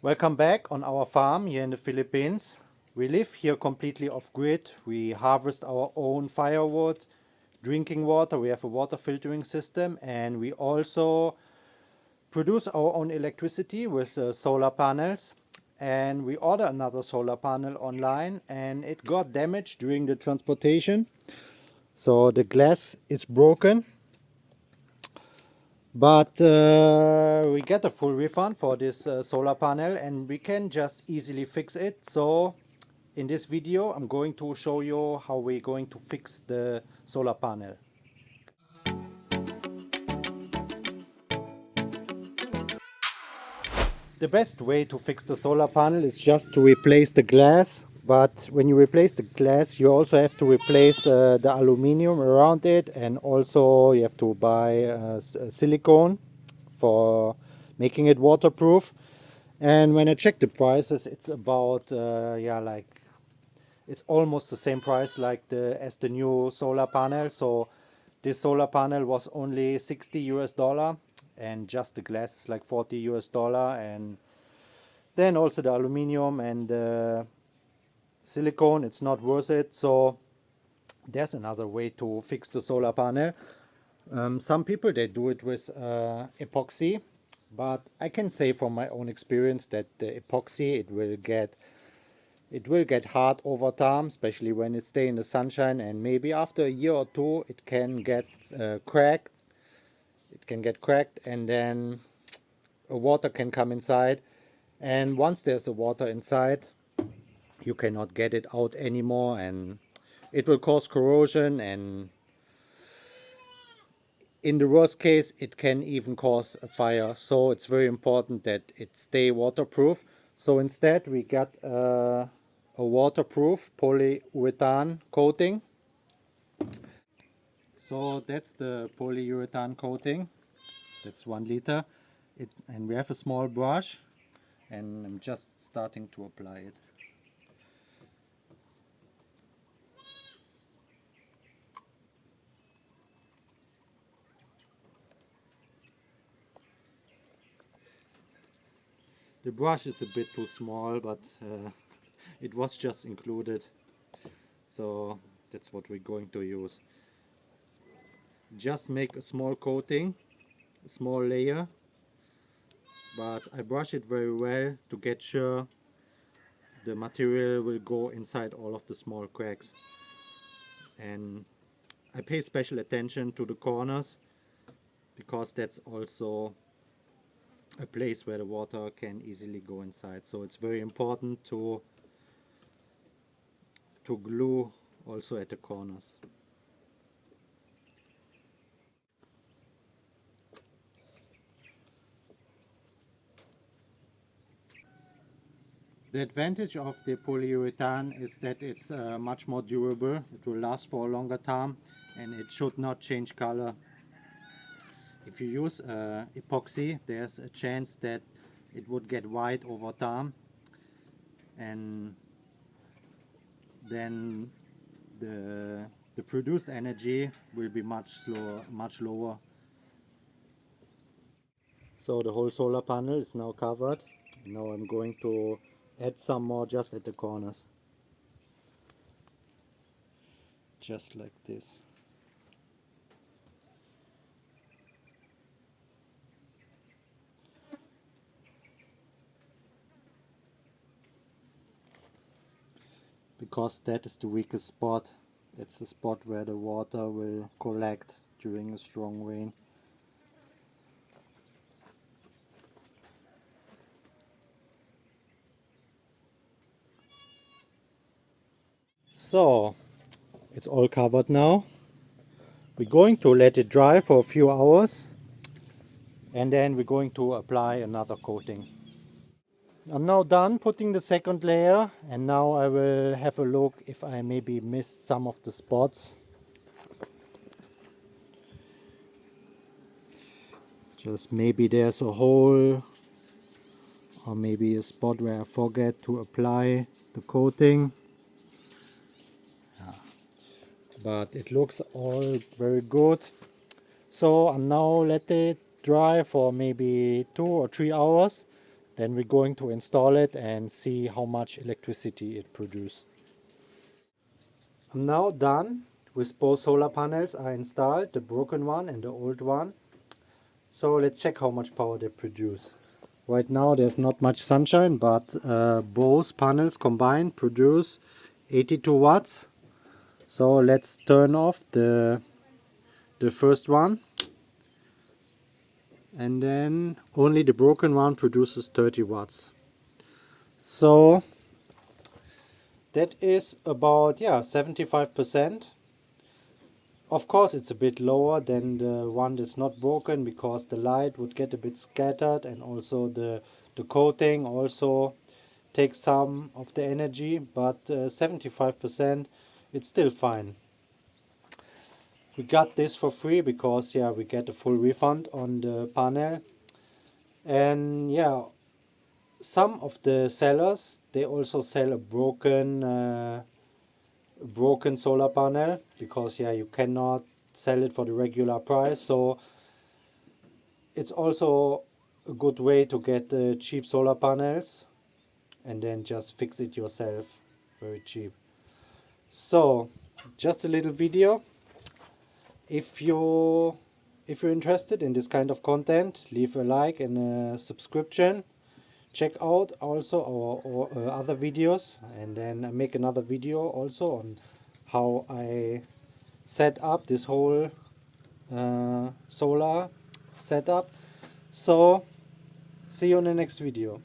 Welcome back on our farm here in the Philippines. We live here completely off-grid. We harvest our own firewood, drinking water. We have a water filtering system, and we also produce our own electricity with solar panels. And we order another solar panel online, and it got damaged during the transportation. So the glass is broken. But we get a full refund for this solar panel, and we can just easily fix it. So in this video I'm going to show you how we're going to fix the solar panel. The best way to fix the solar panel is just to replace the glass, but when you replace the glass you also have to replace the aluminium around it, and also you have to buy silicone for making it waterproof. And when I check the prices, it's about it's almost the same price like as the new solar panel. So this solar panel was only $60, and just the glass is like $40, and then also the aluminium and the silicone, it's not worth it. So there's another way to fix the solar panel. Some people, they do it with epoxy, but I can say from my own experience that the epoxy, it will get hard over time, especially when it stays in the sunshine, and maybe after a year or two it can get cracked. It can get cracked, and then water can come inside. And once there's a water inside, you cannot get it out anymore, and it will cause corrosion, and in the worst case it can even cause a fire. So it's very important that it stay waterproof. So instead we got a waterproof polyurethane coating. So that's the polyurethane coating. That's 1 liter. And we have a small brush, and I'm just starting to apply it. The brush is a bit too small, but it was just included, so that's what we're going to use. Just make a small coating, a small layer, but I brush it very well to get sure the material will go inside all of the small cracks. And I pay special attention to the corners, because that's also a place where the water can easily go inside. So it's very important to glue also at the corners. The advantage of the polyurethane is that it's much more durable. It will last for a longer time, and it should not change color. If you use epoxy, there's a chance that it would get white over time, and then the produced energy will be much slower, much lower. So the whole solar panel is now covered. Now I'm going to add some more just at the corners, just like this. Because that is the weakest spot. That's the spot where the water will collect during a strong rain. So it's all covered now. We're going to let it dry for a few hours, and then we're going to apply another coating. I'm now done putting the second layer, and now I will have a look if I maybe missed some of the spots. Just maybe there's a hole, or maybe a spot where I forget to apply the coating. But it looks all very good. So I'm now let it dry for maybe 2 or 3 hours, Then we're going to install it and see how much electricity it produces. I'm now done with both solar panels are installed, the broken one and the old one. So let's check how much power they produce. Right now there's not much sunshine, but both panels combined produce 82 watts. So let's turn off the first one, and then only the broken one produces 30 watts. So that is about 75%. Of course it's a bit lower than the one that's not broken, because the light would get a bit scattered, and also the coating also takes some of the energy, but 75% it's still fine. We got this for free because we get a full refund on the panel. And some of the sellers, they also sell a broken solar panel, because you cannot sell it for the regular price. So it's also a good way to get cheap solar panels and then just fix it yourself very cheap. So just a little video. If you're interested in this kind of content, leave a like and a subscription. Check out also our other videos, and then I make another video also on how I set up this whole solar setup. So see you in the next video.